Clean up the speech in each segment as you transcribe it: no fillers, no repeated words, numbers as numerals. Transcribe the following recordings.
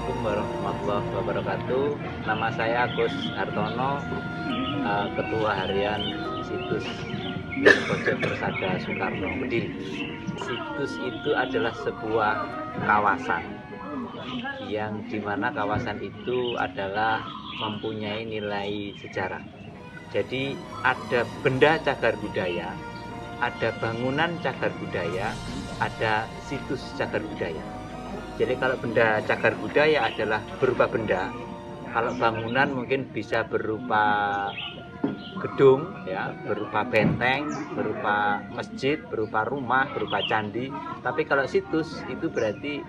Assalamualaikum warahmatullahi wabarakatuh. Nama saya Agus Hartono, Ketua Harian Situs Pojok Persada Soekarno Kediri. Situs itu adalah sebuah kawasan yang dimana kawasan itu adalah mempunyai nilai sejarah. Jadi ada benda cagar budaya, ada bangunan cagar budaya, ada situs cagar budaya. Jadi kalau benda cagar budaya adalah berupa benda, kalau bangunan mungkin bisa berupa gedung, ya, berupa benteng, berupa masjid, berupa rumah, berupa candi. Tapi kalau situs itu berarti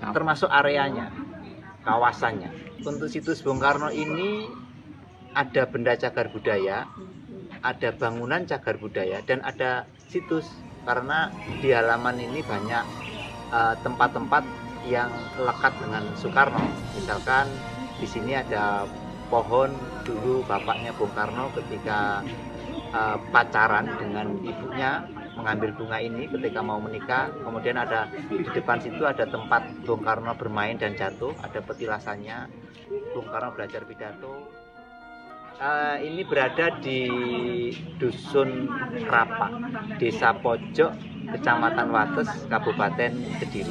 termasuk areanya, kawasannya. Untuk situs Bung Karno ini ada benda cagar budaya, ada bangunan cagar budaya, dan ada situs. Karena di halaman ini banyak tempat-tempat yang lekat dengan Soekarno. Misalkan di sini ada pohon dulu bapaknya Bung Karno ketika pacaran dengan ibunya, mengambil bunga ini ketika mau menikah. Kemudian ada di depan situ ada tempat Bung Karno bermain dan jatuh, ada petilasannya. Bung Karno belajar pidato. Ini berada di Dusun Rapak, Desa Pojok, Kecamatan Wates, Kabupaten Kediri.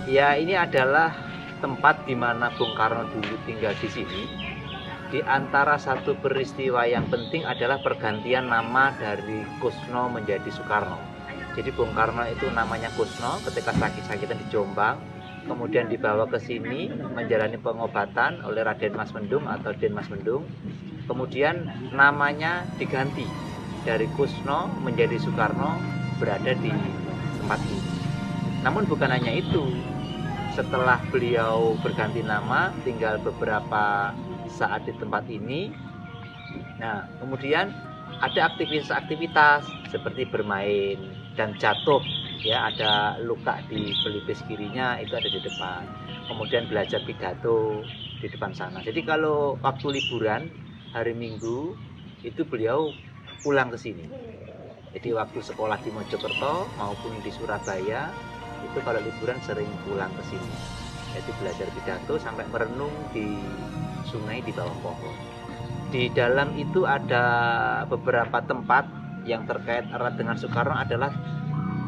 Ya, ini adalah tempat di mana Bung Karno dulu tinggal di sini. Di antara satu peristiwa yang penting adalah pergantian nama dari Kusno menjadi Soekarno. Jadi Bung Karno itu namanya Kusno ketika sakit-sakitan di Jombang, kemudian dibawa ke sini menjalani pengobatan oleh Raden Mas Mendung atau Den Mas Mendung. Kemudian namanya diganti dari Kusno menjadi Soekarno, berada di tempat ini. Namun bukan hanya itu, setelah beliau berganti nama, tinggal beberapa saat di tempat ini. Nah, kemudian ada aktivitas-aktivitas seperti bermain dan jatuh, ya, ada luka di pelipis kirinya, itu ada di depan. Kemudian belajar pidato di depan sana. Jadi kalau waktu liburan hari Minggu itu beliau pulang ke sini. Jadi waktu sekolah di Mojokerto maupun di Surabaya itu kalau liburan sering pulang ke sini. Jadi belajar pidato sampai merenung di sungai di bawah pohon. Di dalam itu ada beberapa tempat yang terkait erat dengan Soekarno, adalah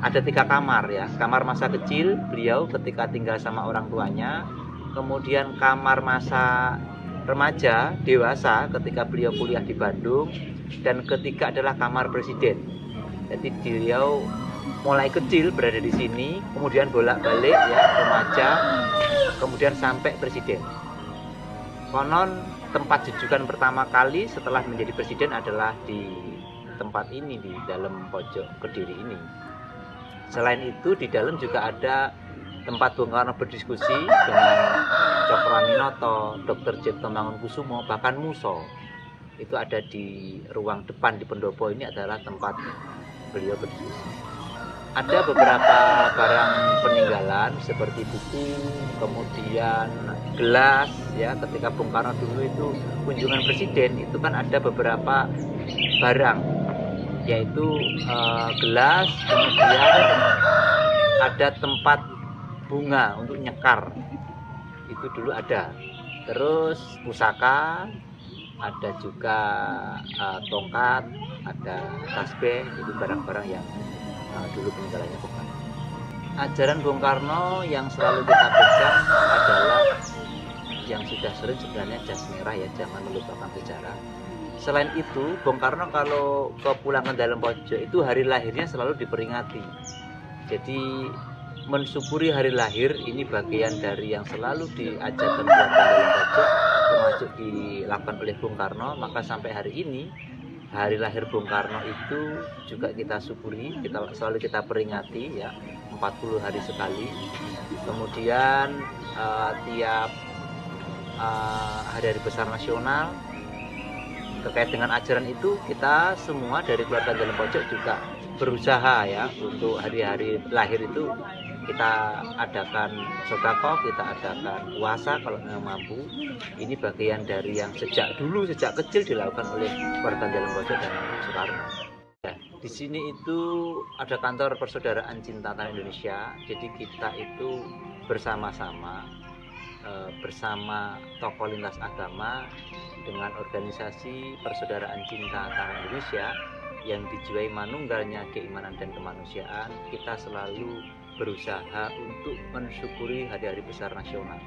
ada 3 kamar, ya. Kamar masa kecil beliau ketika tinggal sama orang tuanya, kemudian kamar masa remaja dewasa ketika beliau kuliah di Bandung, dan ketiga adalah kamar presiden. Jadi beliau mulai kecil berada di sini, kemudian bolak-balik, ya, remaja, kemudian sampai presiden. Konon tempat jujukan pertama kali setelah menjadi presiden adalah di tempat ini, di dalam pojok Kediri ini. Selain itu di dalam juga ada tempat Bung Karno berdiskusi dengan Cokroaminoto, Dr. Cipto Mangunkusumo, bahkan Muso. Itu ada di ruang depan di pendopo ini adalah tempat beliau berdiskusi. Ada beberapa barang peninggalan seperti buku, kemudian gelas, ya, ketika Bung Karno dulu itu kunjungan presiden itu kan ada beberapa barang, yaitu gelas, kemudian ada tempat bunga untuk nyekar, itu dulu ada. Terus pusaka, ada juga tongkat, ada tasbih, itu barang-barang yang dulu peninggalannya Bung Karno. Ajaran Bung Karno yang selalu kita pegang adalah yang sudah sering sebenarnya jas merah, ya, jangan melupakan sejarah. Selain itu, Bung Karno kalau kepulangan dalam pojok itu hari lahirnya selalu diperingati. Jadi mensyukuri hari lahir ini bagian dari yang selalu diajarkan keluarga dalam pojok, termasuk dilakukan oleh Bung Karno. Maka sampai hari ini hari lahir Bung Karno itu juga kita syukuri, selalu kita peringati, ya, 40 hari sekali. Kemudian tiap hari besar nasional terkait dengan ajaran itu, kita semua dari keluarga dalam pojok juga berusaha, ya, untuk hari-hari lahir itu kita adakan sedekah, kita adakan puasa kalau memang mampu. Ini bagian dari yang sejak dulu, sejak kecil dilakukan oleh keluarga dalam pojok dan Soekarno. Ya, di sini itu ada kantor Persaudaraan Cinta Tanah Indonesia. Jadi kita itu bersama-sama bersama tokoh lintas agama dengan organisasi Persaudaraan Cinta Tanah Indonesia yang dijiwai manunggalnya keimanan dan kemanusiaan. Kita selalu berusaha untuk mensyukuri hari-hari besar nasional.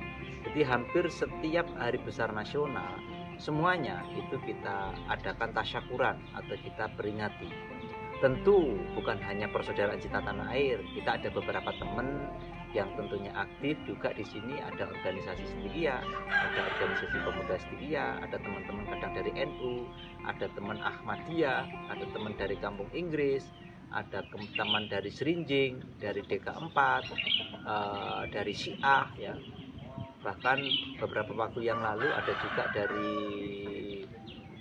Jadi hampir setiap hari besar nasional semuanya itu kita adakan tasyakuran atau kita peringati. Tentu bukan hanya Persaudaraan Cinta Tanah Air, kita ada beberapa teman yang tentunya aktif juga di sini. Ada organisasi Setia, ada organisasi pemuda Setia, ada teman-teman kadang dari NU, ada teman Ahmadiyah, ada teman dari Kampung Inggris, ada teman dari Serinjing, dari DK4, dari Syiah ya. Bahkan beberapa waktu yang lalu ada juga dari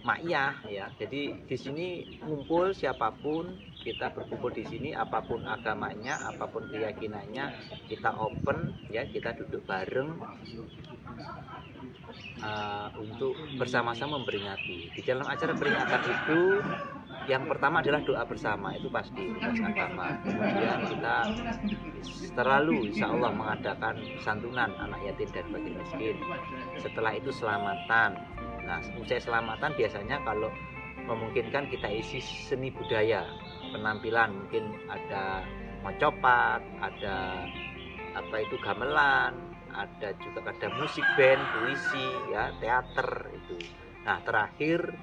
Ma'iyah ya. Jadi di sini ngumpul siapapun, kita berkumpul di sini apapun agamanya, apapun keyakinannya, kita open ya, kita duduk bareng untuk bersama-sama memperingati. Di dalam acara peringatan itu yang pertama adalah doa bersama, itu pasti lintas agama. Kemudian kita selalu insya Allah mengadakan santunan anak yatim dan fakir miskin. Setelah itu selamatan. Nah, usai selamatan biasanya kalau memungkinkan kita isi seni budaya, penampilan, mungkin ada mocopat, ada gamelan, ada juga ada musik band, puisi ya, teater itu. Nah, terakhir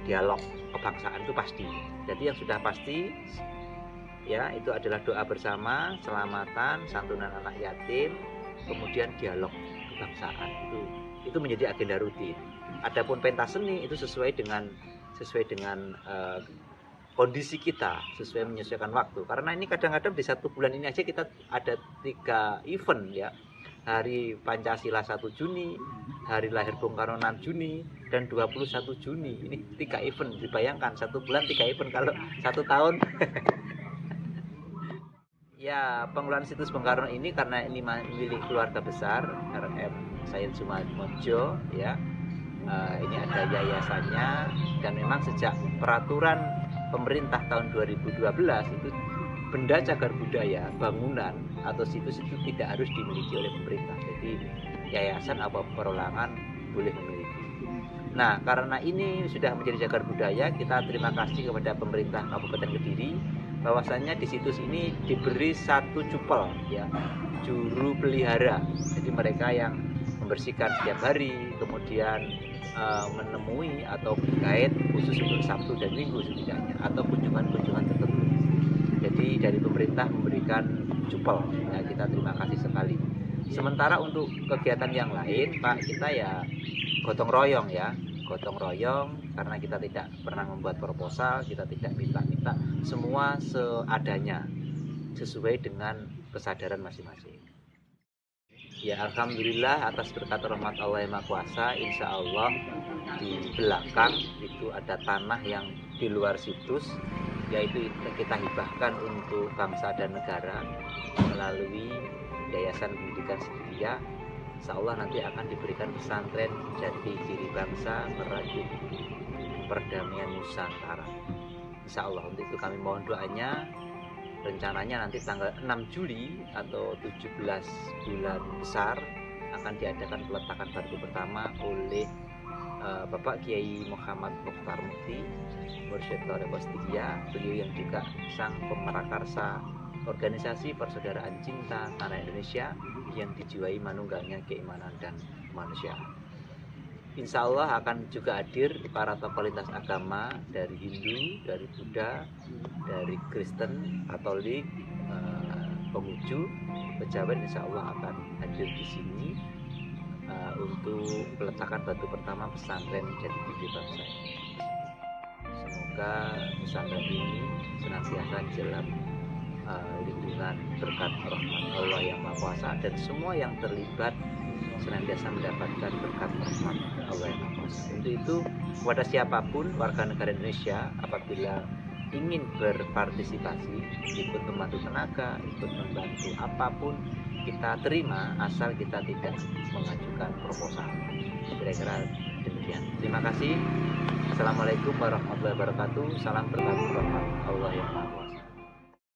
dialog kebangsaan itu pasti. Jadi yang sudah pasti ya itu adalah doa bersama, selamatan, santunan anak yatim, kemudian dialog kebangsaan. Itu menjadi agenda rutin. Adapun pentas seni itu sesuai dengan kondisi kita, sesuai menyesuaikan waktu. Karena ini kadang-kadang di 1 bulan ini aja kita ada 3 event ya. Hari Pancasila 1 Juni, hari lahir Bung Karno 6 Juni, dan 21 Juni. Ini 3 event, dibayangkan 1 bulan 3 event, kalau 1 tahun. Ya, pengelolaan situs Bung Karno ini karena ini milik keluarga besar RM Said Sumadmojo ya. Ini ada yayasannya, dan memang sejak peraturan pemerintah tahun 2012 itu benda cagar budaya, bangunan atau situs itu tidak harus dimiliki oleh pemerintah. Jadi yayasan atau perorangan boleh memiliki. Nah, karena ini sudah menjadi cagar budaya, kita terima kasih kepada pemerintah Kabupaten Kediri bahwasannya di situs ini diberi 1 cupel ya, juru pelihara. Jadi mereka yang membersihkan setiap hari, kemudian menemui atau guide khusus untuk Sabtu dan Minggu setidaknya, atau kunjungan-kunjungan tertentu. Jadi dari pemerintah memberikan cupel ya, kita terima kasih sekali. Sementara untuk kegiatan yang lain Pak, kita ya gotong royong ya, gotong royong, karena kita tidak pernah membuat proposal, kita tidak minta-minta, semua seadanya sesuai dengan kesadaran masing-masing. Ya, alhamdulillah atas berkat rahmat Allah yang Maha Kuasa, insya Allah di belakang itu ada tanah yang di luar situs, yaitu kita hibahkan untuk bangsa dan negara melalui Yayasan Pendidikan Setia. Insya Allah nanti akan diberikan pesantren Jati Diri Bangsa Merajut Perdamaian Nusantara. Insya Allah untuk itu kami mohon doanya. Rencananya nanti tanggal 6 Juli atau 17 bulan besar akan diadakan peletakan batu pertama oleh Bapak Kiai Muhammad Mukhtar Mukti, Mursyid Thariqah Setia. Beliau yang juga sang pemerakarsa organisasi Persaudaraan Cinta Tanah Indonesia yang dijiwai manunggalnya keimanan dan kemanusiaan. Insya Allah akan juga hadir para tokoh lintas agama dari Hindu, dari Buddha, dari Kristen, Katolik, Konghucu, Kejawen. Insya Allah akan hadir di sini untuk peletakan batu pertama pesantren Jati Diri Bangsa. Semoga pesantren ini senantiasa dalam lindungan berkat rahmat Allah yang Maha Kuasa, dan semua yang terlibat senantiasa mendapatkan berkat rahmat Allah yang Maha Kuasa. Untuk itu kepada siapapun warga negara Indonesia apabila ingin berpartisipasi, ikut membantu tenaga, ikut membantu apapun, kita terima asal kita tidak mengajukan proposal. Kira-kira demikian. Terima kasih. Assalamualaikum warahmatullahi wabarakatuh. Salam berkat rahmat Allah yang Maha Kuasa.